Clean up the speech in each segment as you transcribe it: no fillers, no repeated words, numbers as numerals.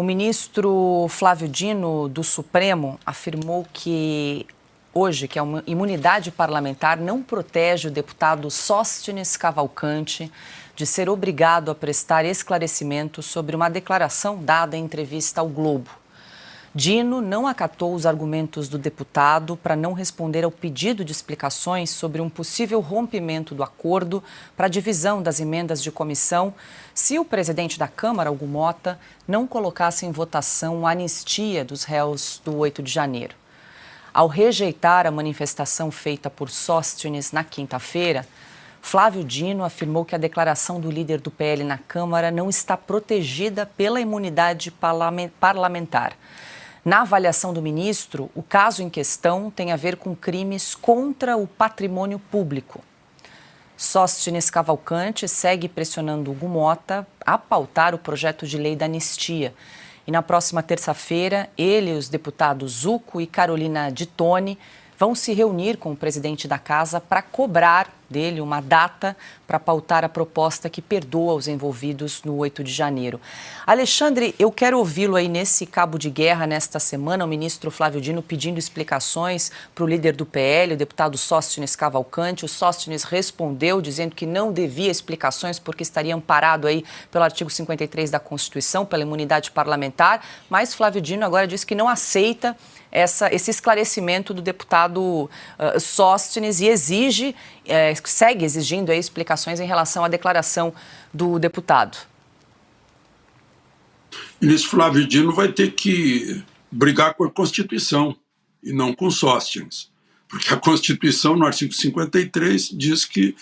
O ministro Flávio Dino, do Supremo, afirmou que hoje que a imunidade parlamentar não protege o deputado Sóstenes Cavalcante de ser obrigado a prestar esclarecimento sobre uma declaração dada em entrevista ao Globo. Dino não acatou os argumentos do deputado para não responder ao pedido de explicações sobre um possível rompimento do acordo para a divisão das emendas de comissão se o presidente da Câmara, Hugo Motta, não colocasse em votação a anistia dos réus do 8 de janeiro. Ao rejeitar a manifestação feita por Sóstenes na quinta-feira, Flávio Dino afirmou que a declaração do líder do PL na Câmara não está protegida pela imunidade parlamentar. Na avaliação do ministro, o caso em questão tem a ver com crimes contra o patrimônio público. Sóstenes Cavalcante segue pressionando Hugo Motta a pautar o projeto de lei da anistia. E na próxima terça-feira, ele e os deputados Zucco e Carolina Di Toni vão se reunir com o presidente da casa para cobrar dele uma data para pautar a proposta que perdoa os envolvidos no 8 de janeiro. Alexandre, eu quero ouvi-lo aí nesse cabo de guerra nesta semana, o ministro Flávio Dino pedindo explicações para o líder do PL, o deputado Sóstenes Cavalcante. O Sóstenes respondeu dizendo que não devia explicações porque estaria amparado aí pelo artigo 53 da Constituição, pela imunidade parlamentar, mas Flávio Dino agora diz que não aceita esse esclarecimento do deputado Sóstenes e segue exigindo aí explicações em relação à declaração do deputado. O ministro Flávio Dino vai ter que brigar com a Constituição e não com Sóstenes, porque a Constituição, no artigo 53, diz que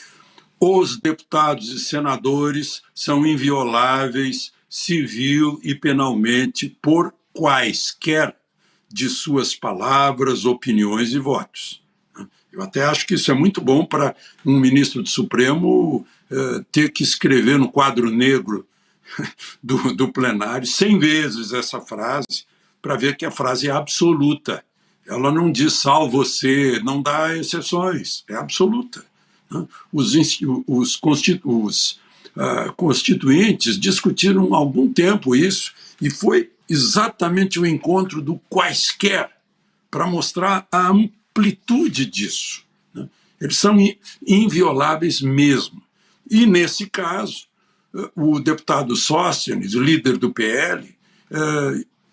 os deputados e senadores são invioláveis civil e penalmente por quaisquer de suas palavras, opiniões e votos. Eu até acho que isso é muito bom para um ministro do Supremo ter que escrever no quadro negro do plenário 100 vezes essa frase para ver que a frase é absoluta. Ela não diz salvo você, não dá exceções, é absoluta. Os constituintes discutiram há algum tempo isso e foi exatamente o encontro do quaisquer para mostrar a amplitude disso. Eles são invioláveis mesmo. E, nesse caso, o deputado Sóstenes, o líder do PL,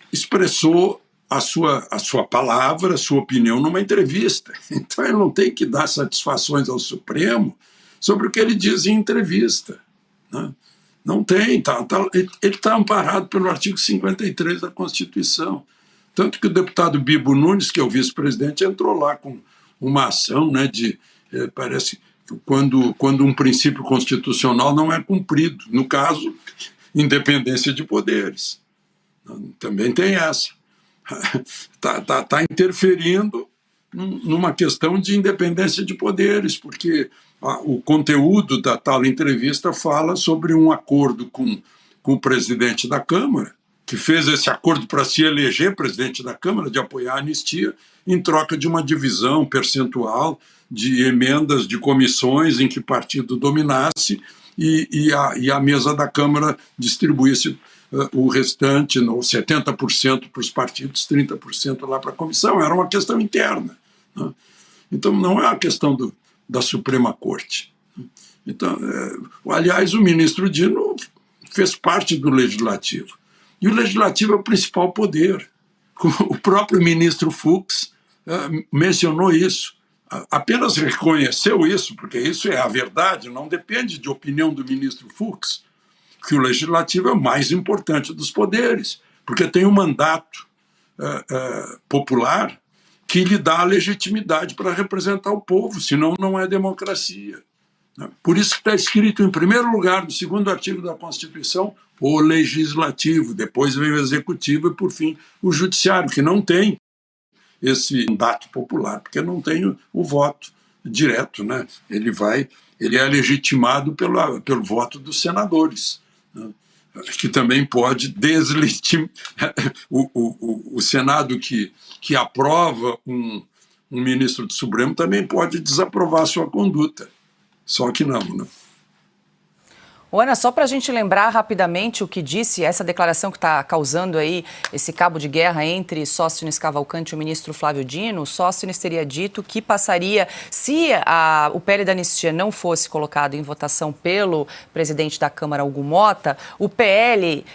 expressou a sua palavra, a sua opinião numa entrevista. Então, ele não tem que dar satisfações ao Supremo sobre o que ele diz em entrevista. Não tem, ele está amparado pelo artigo 53 da Constituição. Tanto que o deputado Bibo Nunes, que é o vice-presidente, entrou lá com uma ação, parece que quando um princípio constitucional não é cumprido. No caso, independência de poderes. Também tem essa. Está interferindo numa questão de independência de poderes, porque o conteúdo da tal entrevista fala sobre um acordo com o presidente da Câmara, que fez esse acordo para se eleger presidente da Câmara, de apoiar a anistia, em troca de uma divisão percentual de emendas de comissões em que partido dominasse e a mesa da Câmara distribuísse o restante, 70% para os partidos, 30% lá para a comissão. Era uma questão interna. Então, não é uma questão da Suprema Corte. Então, aliás, o ministro Dino fez parte do Legislativo. E o Legislativo é o principal poder. O próprio ministro Fux mencionou isso. Apenas reconheceu isso, porque isso é a verdade, não depende de opinião do ministro Fux, que o Legislativo é o mais importante dos poderes, porque tem um mandato popular que lhe dá a legitimidade para representar o povo, senão não é democracia. Por isso que está escrito em primeiro lugar, no segundo artigo da Constituição, o Legislativo, depois vem o Executivo e, por fim, o Judiciário, que não tem esse mandato popular, porque não tem o voto direto. Ele é legitimado pelo voto dos senadores, que também pode deslegitimar. O Senado que aprova um ministro do Supremo também pode desaprovar a sua conduta. Só que não. Ana, só para a gente lembrar rapidamente o que disse, essa declaração que está causando aí esse cabo de guerra entre Sóstenes Cavalcante e o ministro Flávio Dino, Sóstenes teria dito que passaria, se o PL da anistia não fosse colocado em votação pelo presidente da Câmara, Hugo Mota, o PL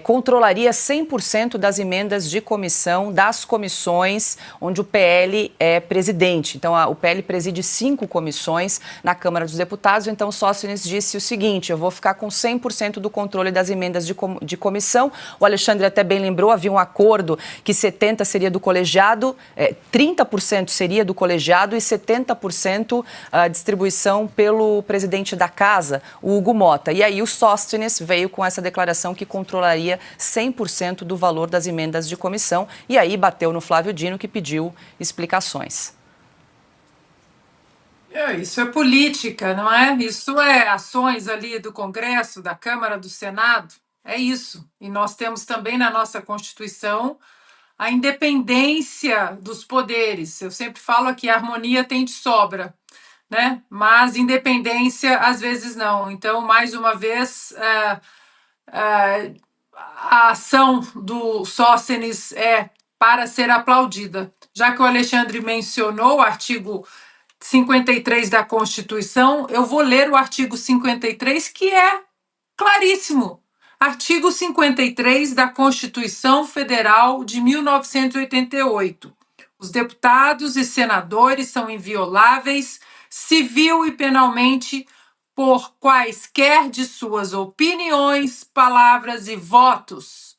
controlaria 100% das emendas de comissão das comissões onde o PL é presidente. Então, o PL preside 5 comissões na Câmara dos Deputados. Então, Sóstenes disse o seguinte: eu vou ficar com 100% do controle das emendas de comissão. O Alexandre até bem lembrou, havia um acordo que 70% seria do colegiado, 30% seria do colegiado e 70% a distribuição pelo presidente da casa, o Hugo Mota. E aí o Sóstenes veio com essa declaração que controlaria 100% do valor das emendas de comissão e aí bateu no Flávio Dino, que pediu explicações. Isso é política, não é? Isso é ações ali do Congresso, da Câmara, do Senado. É isso. E nós temos também na nossa Constituição a independência dos poderes. Eu sempre falo aqui, a harmonia tem de sobra, né? Mas independência às vezes não. Então, mais uma vez, a ação do Sóstenes é para ser aplaudida. Já que o Alexandre mencionou o artigo 53 da Constituição, eu vou ler o artigo 53, que é claríssimo. Artigo 53 da Constituição Federal de 1988. Os deputados e senadores são invioláveis, civil e penalmente, por quaisquer de suas opiniões, palavras e votos.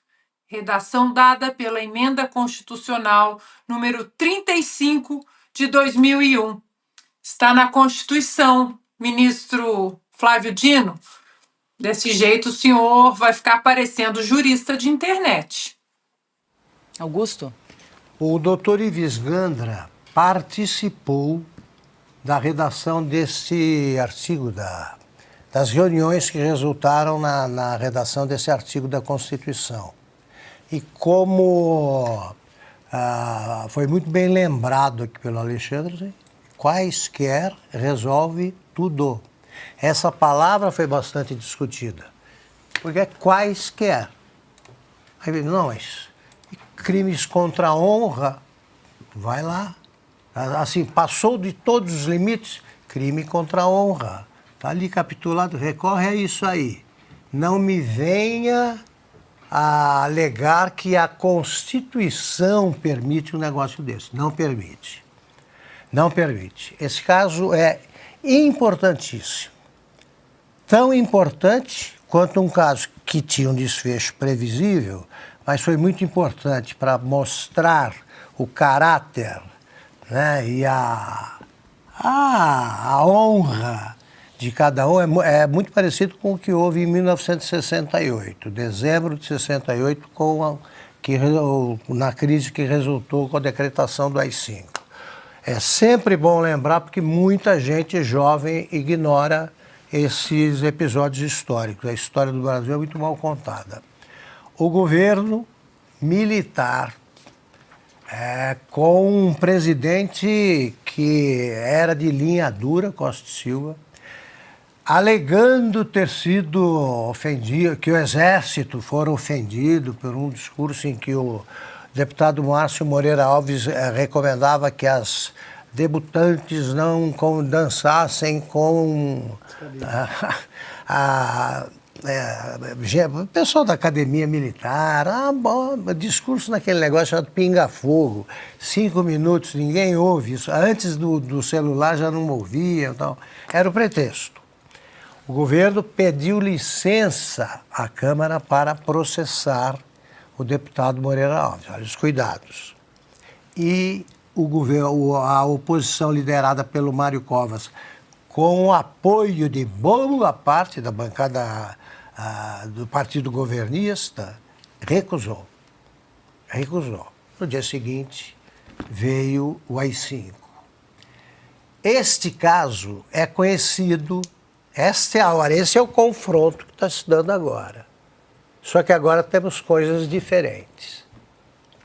Redação dada pela Emenda Constitucional número 35 de 2001. Está na Constituição, ministro Flávio Dino. Desse jeito o senhor vai ficar parecendo jurista de internet. Augusto? O doutor Ives Gandra participou da redação desse artigo, das reuniões que resultaram na redação desse artigo da Constituição. E como foi muito bem lembrado aqui pelo Alexandre, quaisquer resolve tudo. Essa palavra foi bastante discutida, porque é quaisquer. Aí, não, mas crimes contra a honra, vai lá. Assim, passou de todos os limites, crime contra a honra. Está ali capitulado, recorre a isso aí. Não me venha a alegar que a Constituição permite um negócio desse. Não permite. Não permite. Esse caso é importantíssimo. Tão importante quanto um caso que tinha um desfecho previsível, mas foi muito importante para mostrar o caráter, né, e a honra de cada um. É muito parecido com o que houve em 1968, dezembro de 68, na crise que resultou com a decretação do AI-5. É sempre bom lembrar, porque muita gente jovem ignora esses episódios históricos. A história do Brasil é muito mal contada. O governo militar, com um presidente que era de linha dura, Costa e Silva, alegando ter sido ofendido, que o Exército fora ofendido por um discurso em que o deputado Márcio Moreira Alves recomendava que as debutantes não dançassem com o pessoal da academia militar. Discurso naquele negócio chamado pinga-fogo. 5 minutos, ninguém ouve isso. Antes do celular já não ouvia. Então, era o pretexto. O governo pediu licença à Câmara para processar o deputado Moreira Alves. Olha os cuidados. E a oposição liderada pelo Mário Covas, com o apoio de boa parte da bancada do partido governista, recusou. No dia seguinte, veio o AI-5. Este caso é conhecido, esse é o confronto que está se dando agora. Só que agora temos coisas diferentes.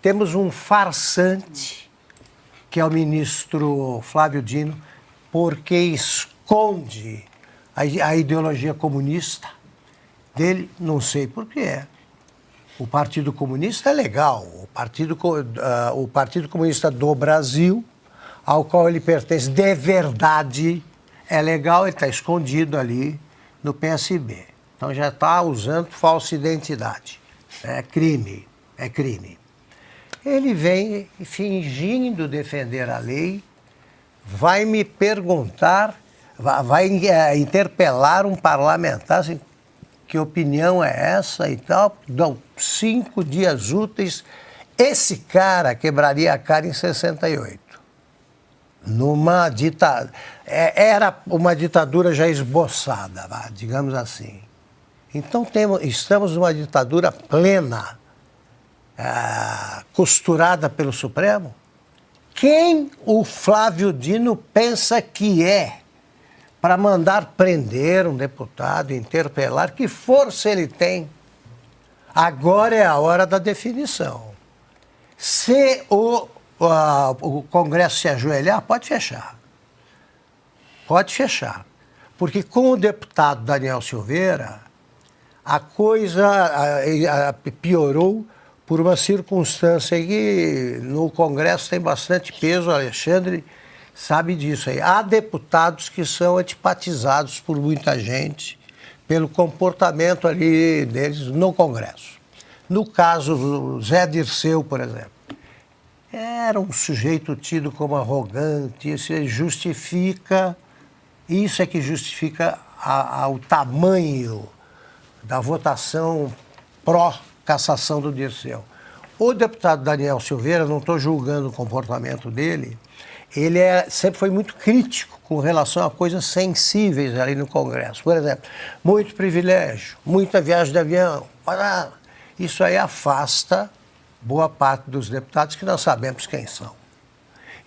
Temos um farsante, que é o ministro Flávio Dino, porque esconde a ideologia comunista, dele, não sei por quê. O Partido Comunista é legal. O Partido Comunista do Brasil, ao qual ele pertence de verdade, é legal, ele está escondido ali no PSB. Então já está usando falsa identidade. É crime, é crime. Ele vem fingindo defender a lei, vai me perguntar, vai interpelar um parlamentar, assim, que opinião é essa e tal, dão 5 dias úteis. Esse cara quebraria a cara em 68. Era uma ditadura já esboçada, digamos assim. Então estamos numa ditadura plena, costurada pelo Supremo. Quem o Flávio Dino pensa que é para mandar prender um deputado, interpelar? Que força ele tem? Agora é a hora da definição. Se o Congresso se ajoelhar, pode fechar. Pode fechar. Porque com o deputado Daniel Silveira, a coisa piorou por uma circunstância que no Congresso tem bastante peso, o Alexandre sabe disso aí. Há deputados que são antipatizados por muita gente pelo comportamento ali deles no Congresso. No caso do Zé Dirceu, por exemplo, era um sujeito tido como arrogante, isso é que justifica o tamanho da votação pró-cassação do Dirceu. O deputado Daniel Silveira, não estou julgando o comportamento dele, ele sempre foi muito crítico com relação a coisas sensíveis ali no Congresso. Por exemplo, muito privilégio, muita viagem de avião. Isso aí afasta boa parte dos deputados que nós sabemos quem são.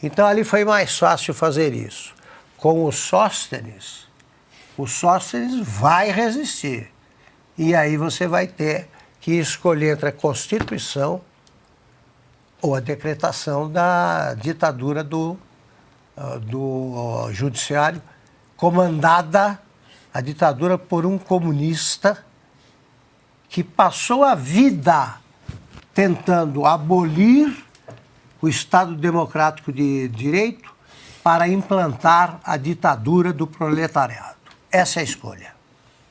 Então ali foi mais fácil fazer isso. Com o Sóstenes vai resistir. E aí você vai ter que escolher entre a Constituição ou a decretação da ditadura do Judiciário, comandada a ditadura por um comunista que passou a vida tentando abolir o Estado Democrático de Direito para implantar a ditadura do proletariado. Essa é a escolha.